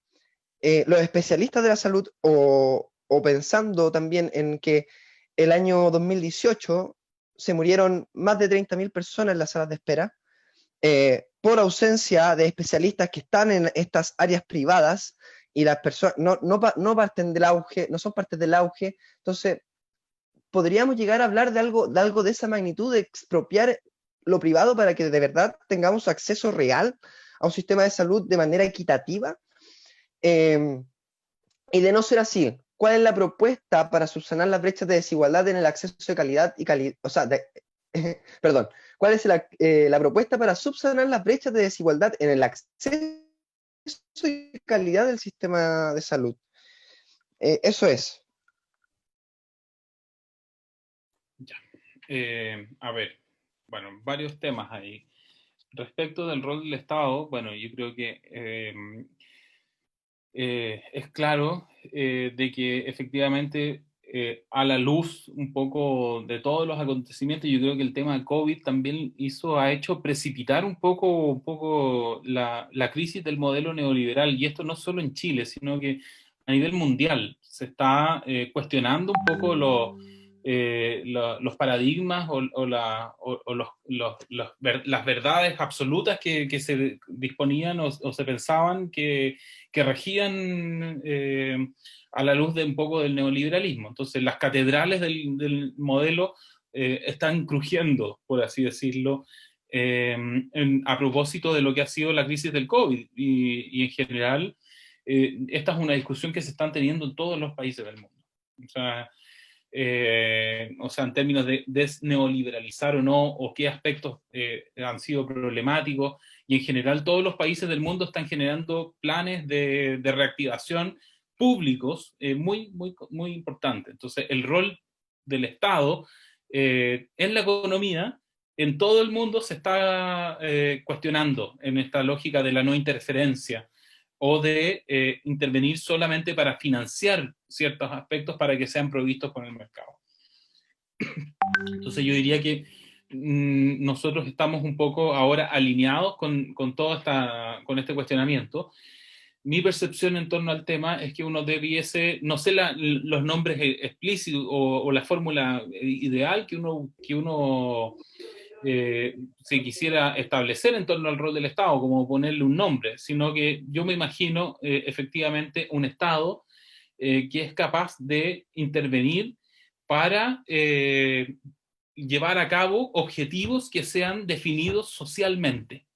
los especialistas de la salud o pensando también en que el año 2018 se murieron más de 30.000 personas en las salas de espera por ausencia de especialistas que están en estas áreas privadas y las personas no parten del auge, no son parte del auge. Entonces, podríamos llegar a hablar de algo de esa magnitud, de expropiar lo privado para que de verdad tengamos acceso real a un sistema de salud de manera equitativa. Eh, y de no ser así, ¿cuál es la propuesta para subsanar las brechas de desigualdad en el acceso de calidad y calidad? O sea, perdón, ¿cuál es la propuesta para subsanar las brechas de desigualdad en el acceso y calidad del sistema de salud? Eso es. Ya. A ver, bueno, varios temas ahí. Respecto del rol del Estado, bueno, yo creo que es claro de que efectivamente a la luz un poco de todos los acontecimientos, yo creo que el tema de COVID también ha hecho precipitar un poco la crisis del modelo neoliberal, y esto no solo en Chile, sino que a nivel mundial se está cuestionando un poco los paradigmas las verdades absolutas que se disponían o se pensaban que regían a la luz de un poco del neoliberalismo. Entonces, las catedrales del modelo están crujiendo, por así decirlo, a propósito de lo que ha sido la crisis del COVID. Y en general, esta es una discusión que se están teniendo en todos los países del mundo. O sea, en términos de desneoliberalizar o no, o qué aspectos han sido problemáticos, y en general todos los países del mundo están generando planes de reactivación públicos muy, muy, muy importantes. Entonces, el rol del Estado en la economía en todo el mundo se está cuestionando en esta lógica de la no interferencia o de intervenir solamente para financiar ciertos aspectos para que sean provistos por el mercado. Entonces yo diría que nosotros estamos un poco ahora alineados con con este cuestionamiento. Mi percepción en torno al tema es que uno debiese, no sé los nombres explícitos o la fórmula ideal que uno si quisiera establecer en torno al rol del Estado, como ponerle un nombre, sino que yo me imagino efectivamente un Estado que es capaz de intervenir para llevar a cabo objetivos que sean definidos socialmente.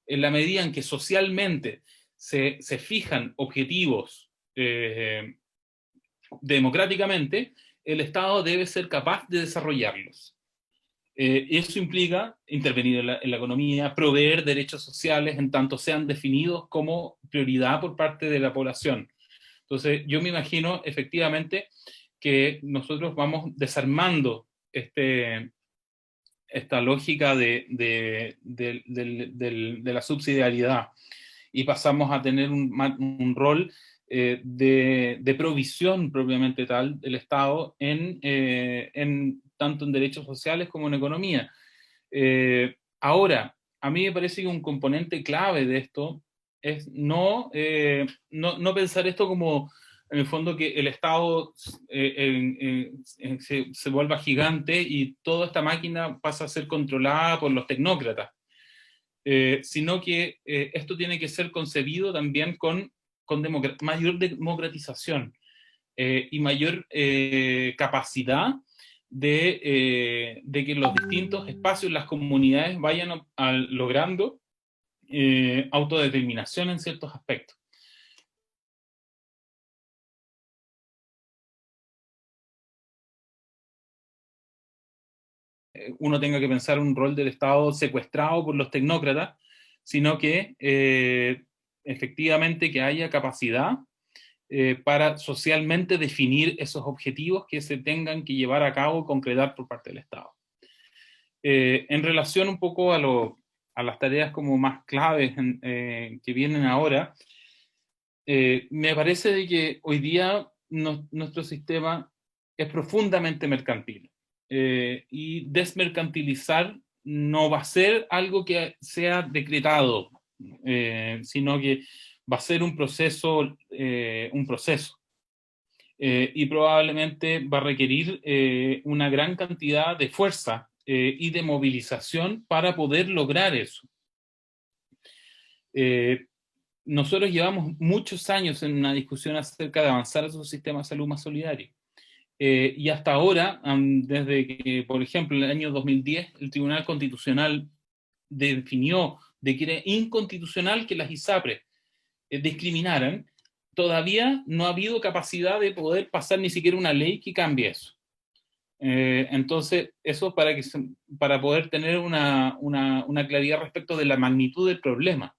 En la medida en que socialmente se fijan objetivos democráticamente, el Estado debe ser capaz de desarrollarlos. Eso implica intervenir en la economía, proveer derechos sociales en tanto sean definidos como prioridad por parte de la población. Entonces, yo me imagino efectivamente que nosotros vamos desarmando esta lógica de la subsidiariedad y pasamos a tener un rol de provisión propiamente tal del Estado tanto en derechos sociales como en economía. Ahora, a mí me parece que un componente clave de esto es no pensar esto como, en el fondo, que el Estado se vuelva gigante y toda esta máquina pasa a ser controlada por los tecnócratas, sino que esto tiene que ser concebido también con mayor democratización y mayor capacidad de que los distintos espacios, las comunidades vayan logrando autodeterminación en ciertos aspectos. Uno tenga que pensar un rol del Estado secuestrado por los tecnócratas, sino que efectivamente que haya capacidad para socialmente definir esos objetivos que se tengan que llevar a cabo, concretar por parte del Estado. En relación un poco a las tareas como más claves que vienen ahora, me parece de que hoy día nuestro sistema es profundamente mercantil. Y desmercantilizar no va a ser algo que sea decretado, sino que va a ser un proceso. Y probablemente va a requerir una gran cantidad de fuerza y de movilización para poder lograr eso. Nosotros llevamos muchos años en una discusión acerca de avanzar hacia un sistema de salud más solidario. Y hasta ahora, desde que, por ejemplo, en el año 2010, el Tribunal Constitucional definió de que era inconstitucional que las ISAPRES discriminaran, todavía no ha habido capacidad de poder pasar ni siquiera una ley que cambie eso. Entonces, eso para poder tener una claridad respecto de la magnitud del problema.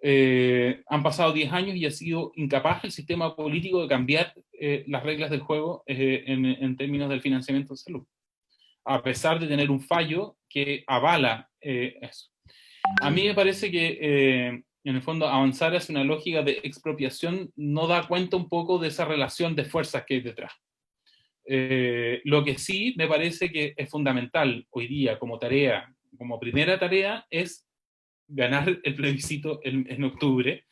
Han pasado 10 años y ha sido incapaz el sistema político de cambiar las reglas del juego en términos del financiamiento de salud, a pesar de tener un fallo que avala eso. A mí me parece que en el fondo avanzar hacia una lógica de expropiación no da cuenta un poco de esa relación de fuerzas que hay detrás. Lo que sí me parece que es fundamental hoy día como tarea, como primera tarea, es ganar el plebiscito en octubre,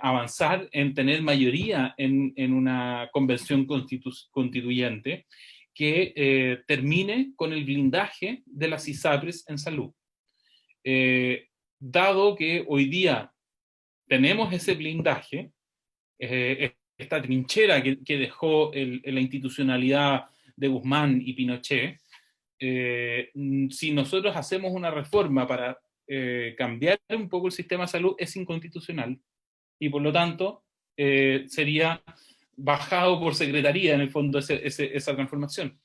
avanzar en tener mayoría en una convención constituyente que termine con el blindaje de las ISAPRES en salud. Dado que hoy día tenemos ese blindaje, esta trinchera que dejó la institucionalidad de Guzmán y Pinochet, si nosotros hacemos una reforma para cambiar un poco el sistema de salud, es inconstitucional y por lo tanto sería bajado por secretaría en el fondo esa transformación.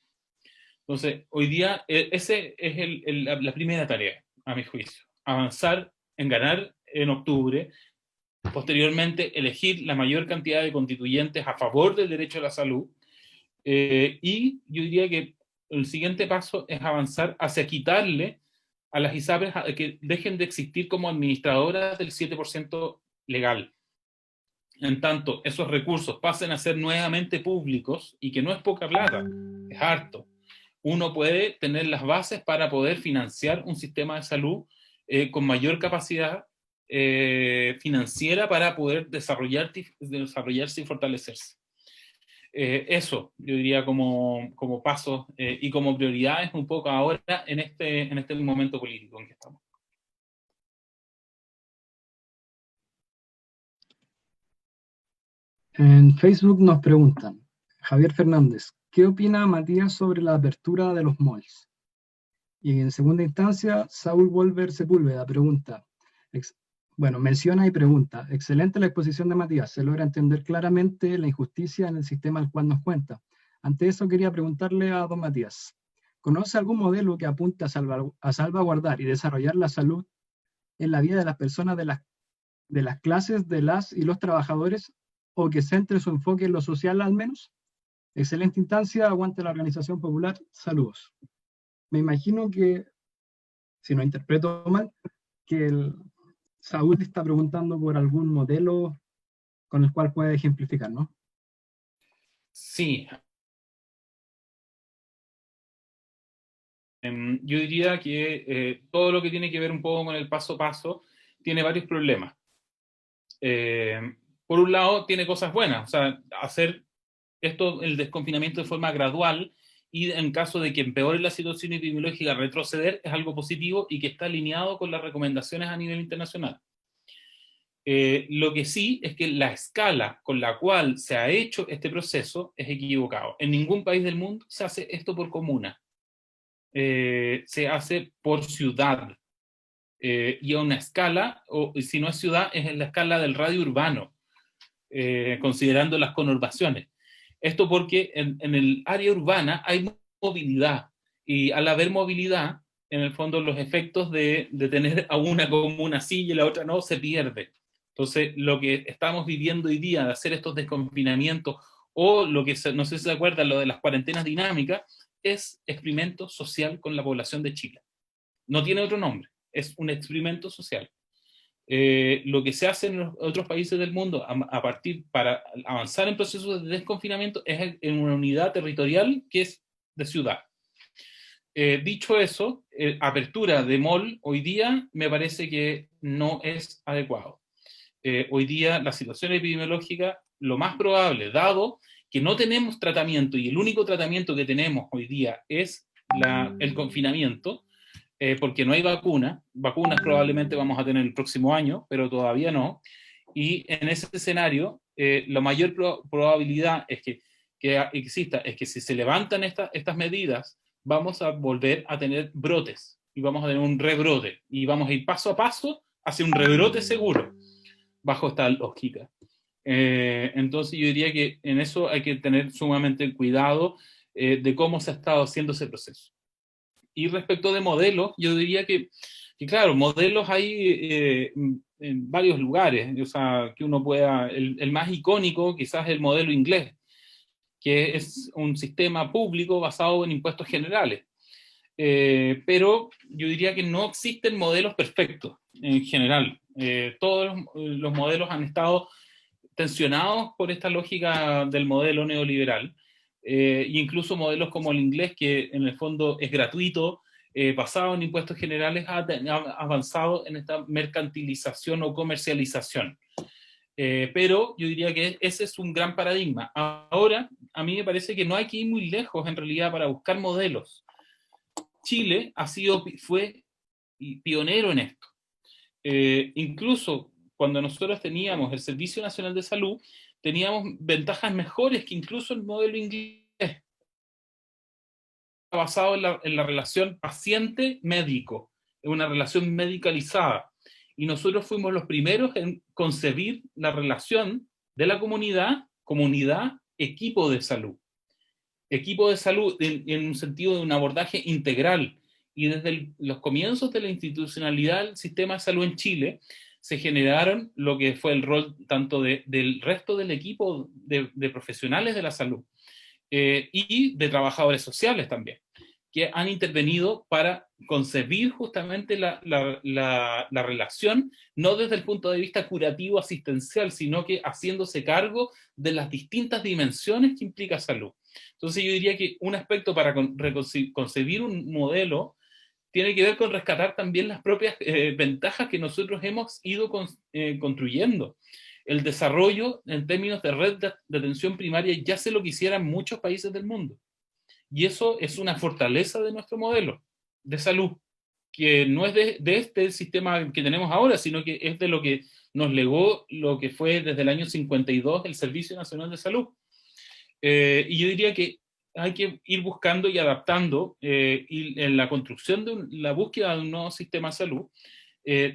Entonces, hoy día esa es la primera tarea, a mi juicio, avanzar en ganar en octubre, posteriormente elegir la mayor cantidad de constituyentes a favor del derecho a la salud, y yo diría que el siguiente paso es avanzar hacia quitarle a las ISAPRES que dejen de existir como administradoras del 7% legal. En tanto, esos recursos pasen a ser nuevamente públicos, y que no es poca plata, es harto, uno puede tener las bases para poder financiar un sistema de salud con mayor capacidad financiera para poder desarrollarse y fortalecerse. Eso, yo diría como paso y como prioridades un poco ahora en este momento político en que estamos. En Facebook nos preguntan, Javier Fernández, ¿qué opina Matías sobre la apertura de los malls? Y en segunda instancia, Saúl Wolver Sepúlveda pregunta, menciona y pregunta, excelente la exposición de Matías, se logra entender claramente la injusticia en el sistema al cual nos cuenta. Ante eso quería preguntarle a don Matías, ¿conoce algún modelo que apunte a salvaguardar y desarrollar la salud en la vida de las personas de las clases de las y los trabajadores, o que centre su enfoque en lo social al menos? Excelente instancia, aguante la organización popular, saludos. Me imagino que, si no interpreto mal, que Saúl está preguntando por algún modelo con el cual puede ejemplificar, ¿no? Sí. Yo diría que todo lo que tiene que ver un poco con el paso a paso tiene varios problemas. Por un lado, tiene cosas buenas, o sea, hacer el desconfinamiento de forma gradual y en caso de que empeore la situación epidemiológica retroceder es algo positivo y que está alineado con las recomendaciones a nivel internacional. Lo que sí es que la escala con la cual se ha hecho este proceso es equivocado. En ningún país del mundo se hace esto por comuna. Se hace por ciudad. Y a una escala, o si no es ciudad, es en la escala del radio urbano, considerando las conurbaciones. Esto porque en el área urbana hay movilidad, y al haber movilidad, en el fondo los efectos de tener a una comuna sí y la otra no, se pierde. Entonces, lo que estamos viviendo hoy día de hacer estos desconfinamientos, o lo que no sé si se acuerdan, lo de las cuarentenas dinámicas, es experimento social con la población de Chile. No tiene otro nombre, es un experimento social. Lo que se hace en los otros países del mundo para avanzar en procesos de desconfinamiento es en una unidad territorial que es de ciudad. Dicho eso, apertura de mall hoy día me parece que no es adecuado. Hoy día la situación epidemiológica, lo más probable, dado que no tenemos tratamiento y el único tratamiento que tenemos hoy día es el confinamiento, porque no hay vacunas probablemente vamos a tener el próximo año, pero todavía no, y en ese escenario la mayor probabilidad es que exista, es que si se levantan estas medidas, vamos a volver a tener brotes, y vamos a tener un rebrote, y vamos a ir paso a paso hacia un rebrote seguro, bajo esta lógica. Entonces yo diría que en eso hay que tener sumamente cuidado de cómo se ha estado haciendo ese proceso. Y respecto de modelos, yo diría que claro, modelos hay en varios lugares, o sea, que uno pueda, el más icónico quizás es el modelo inglés, que es un sistema público basado en impuestos generales. Pero yo diría que no existen modelos perfectos en general. Todos los modelos han estado tensionados por esta lógica del modelo neoliberal, e incluso modelos como el inglés, que en el fondo es gratuito, basado en impuestos generales, ha avanzado en esta mercantilización o comercialización. Pero yo diría que ese es un gran paradigma. Ahora, a mí me parece que no hay que ir muy lejos en realidad para buscar modelos. Chile fue pionero en esto. Incluso cuando nosotros teníamos el Servicio Nacional de Salud, teníamos ventajas mejores que incluso el modelo inglés, basado en la relación paciente-médico, en una relación medicalizada. Y nosotros fuimos los primeros en concebir la relación de la comunidad-equipo de salud. Equipo de salud en un sentido de un abordaje integral. Y desde los comienzos de la institucionalidad del sistema de salud en Chile, se generaron lo que fue el rol tanto del resto del equipo de profesionales de la salud y de trabajadores sociales también. que han intervenido para concebir justamente la relación, no desde el punto de vista curativo asistencial, sino que haciéndose cargo de las distintas dimensiones que implica salud. Entonces yo diría que un aspecto para concebir un modelo tiene que ver con rescatar también las propias ventajas que nosotros hemos ido construyendo. El desarrollo en términos de red de atención primaria ya se lo quisieran muchos países del mundo. Y eso es una fortaleza de nuestro modelo de salud, que no es de este sistema que tenemos ahora, sino que es de lo que nos legó lo que fue desde el año 52 el Servicio Nacional de Salud. Y yo diría que hay que ir buscando y adaptando y en la construcción de la búsqueda de un nuevo sistema de salud,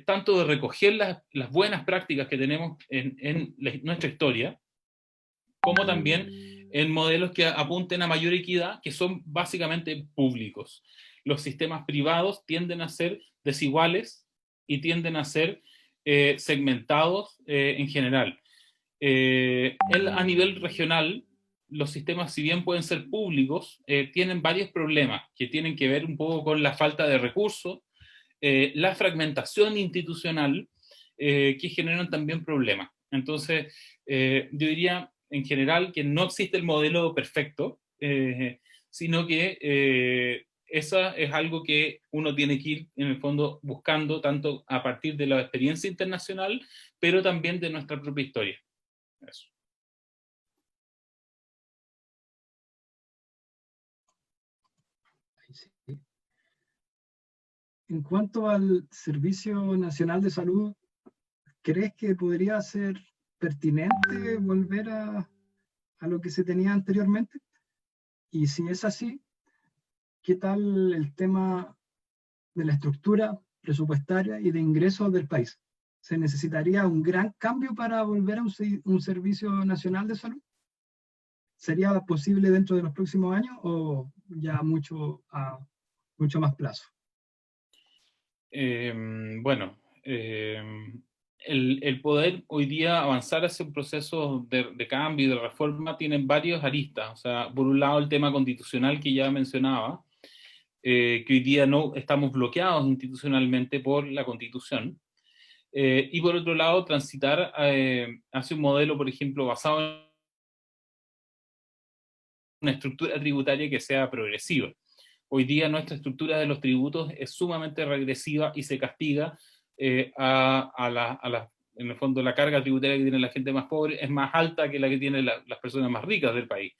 tanto de recoger las buenas prácticas que tenemos en nuestra historia, como también en modelos que apunten a mayor equidad, que son básicamente públicos. Los sistemas privados tienden a ser desiguales y tienden a ser segmentados en general. A nivel regional, los sistemas, si bien pueden ser públicos, tienen varios problemas que tienen que ver un poco con la falta de recursos, la fragmentación institucional, que generan también problemas. Entonces, yo diría en general que no existe el modelo perfecto, sino que esa es algo que uno tiene que ir, en el fondo, buscando tanto a partir de la experiencia internacional, pero también de nuestra propia historia. Eso. Sí. En cuanto al Servicio Nacional de Salud, ¿crees que podría ser pertinente volver a lo que se tenía anteriormente? Y si es así, ¿qué tal el tema de la estructura presupuestaria y de ingresos del país? ¿Se necesitaría un gran cambio para volver a un Servicio Nacional de Salud? ¿Sería posible dentro de los próximos años o ya a mucho más plazo? Bueno, el poder hoy día avanzar hacia un proceso de cambio y de reforma tienen varios aristas. O sea, por un lado el tema constitucional que ya mencionaba, que hoy día no estamos bloqueados institucionalmente por la Constitución. Y por otro lado, transitar hacia un modelo, por ejemplo, basado en una estructura tributaria que sea progresiva. Hoy día nuestra estructura de los tributos es sumamente regresiva y se castiga en el fondo la carga tributaria que tiene la gente más pobre es más alta que la que tienen las personas más ricas del país.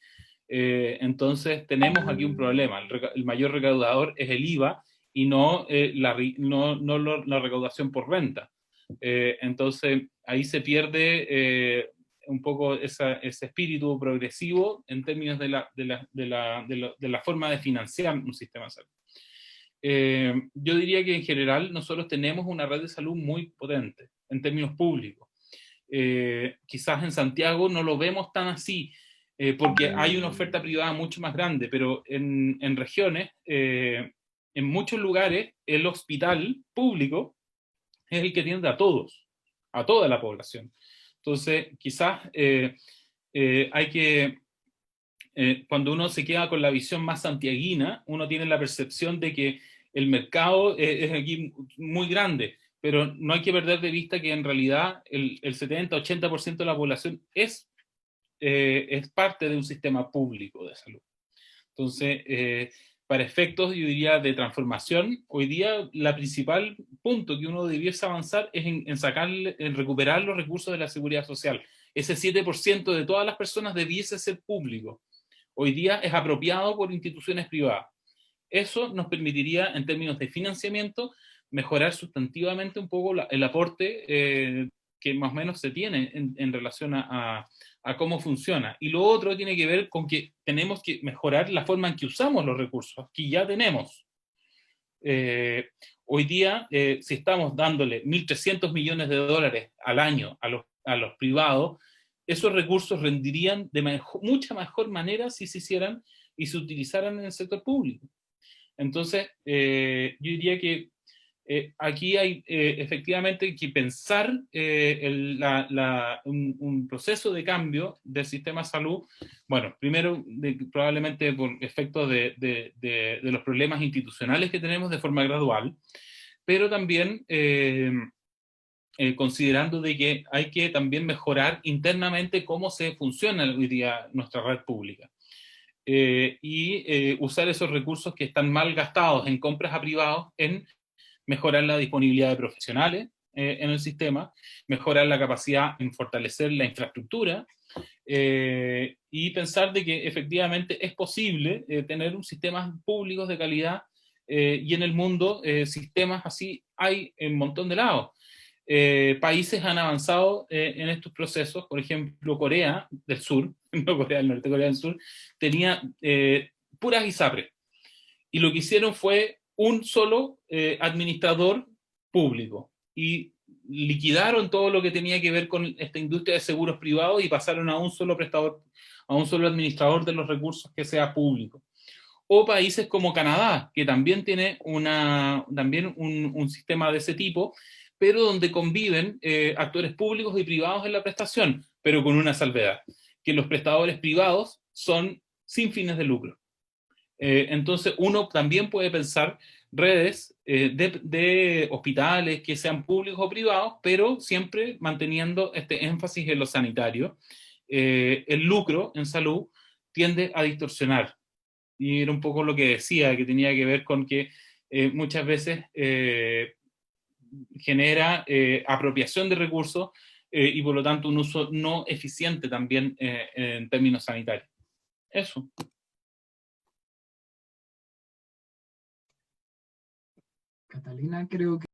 Entonces tenemos aquí un problema. El mayor recaudador es el IVA y no la recaudación por renta. Entonces ahí se pierde un poco ese espíritu progresivo en términos de la forma de financiar un sistema de salud. Yo diría que en general nosotros tenemos una red de salud muy potente en términos públicos. Quizás en Santiago no lo vemos tan así, porque hay una oferta privada mucho más grande, pero en regiones, en muchos lugares, el hospital público es el que atiende a todos, a toda la población. Entonces, quizás hay que, cuando uno se queda con la visión más santiaguina, uno tiene la percepción de que el mercado es aquí muy grande, pero no hay que perder de vista que en realidad el 70-80% de la población es parte de un sistema público de salud. Entonces, para efectos, yo diría, de transformación, hoy día la principal punto que uno debiese avanzar es en recuperar los recursos de la seguridad social. Ese 7% de todas las personas debiese ser público. Hoy día es apropiado por instituciones privadas. Eso nos permitiría, en términos de financiamiento, mejorar sustantivamente un poco el aporte que más o menos se tiene en relación a cómo funciona. Y lo otro tiene que ver con que tenemos que mejorar la forma en que usamos los recursos que ya tenemos. Hoy día, si estamos dándole 1.300 millones de dólares al año a los privados, esos recursos rendirían de mucha mejor manera si se hicieran y se utilizaran en el sector público. Entonces, yo diría que Aquí hay efectivamente que pensar un proceso de cambio del sistema de salud, bueno, primero probablemente por efecto de los problemas institucionales que tenemos de forma gradual, pero también considerando de que hay que también mejorar internamente cómo se funciona hoy día nuestra red pública. Usar esos recursos que están mal gastados en compras a privados en mejorar la disponibilidad de profesionales en el sistema, mejorar la capacidad en fortalecer la infraestructura y pensar de que efectivamente es posible tener un sistemas públicos de calidad y en el mundo sistemas así hay en un montón de lados. Países han avanzado en estos procesos, por ejemplo Corea del Sur, no Corea del Norte, Corea del Sur, tenía puras ISAPRES y lo que hicieron fue un solo administrador público y liquidaron todo lo que tenía que ver con esta industria de seguros privados y pasaron a un solo prestador, a un solo administrador de los recursos que sea público. O países como Canadá, que también tiene un sistema de ese tipo, pero donde conviven actores públicos y privados en la prestación, pero con una salvedad, que los prestadores privados son sin fines de lucro. Entonces uno también puede pensar redes de hospitales que sean públicos o privados, pero siempre manteniendo este énfasis en lo sanitario. El lucro en salud tiende a distorsionar. Y era un poco lo que decía, que tenía que ver con que muchas veces genera apropiación de recursos y por lo tanto un uso no eficiente también en términos sanitarios. Eso. Catalina, creo que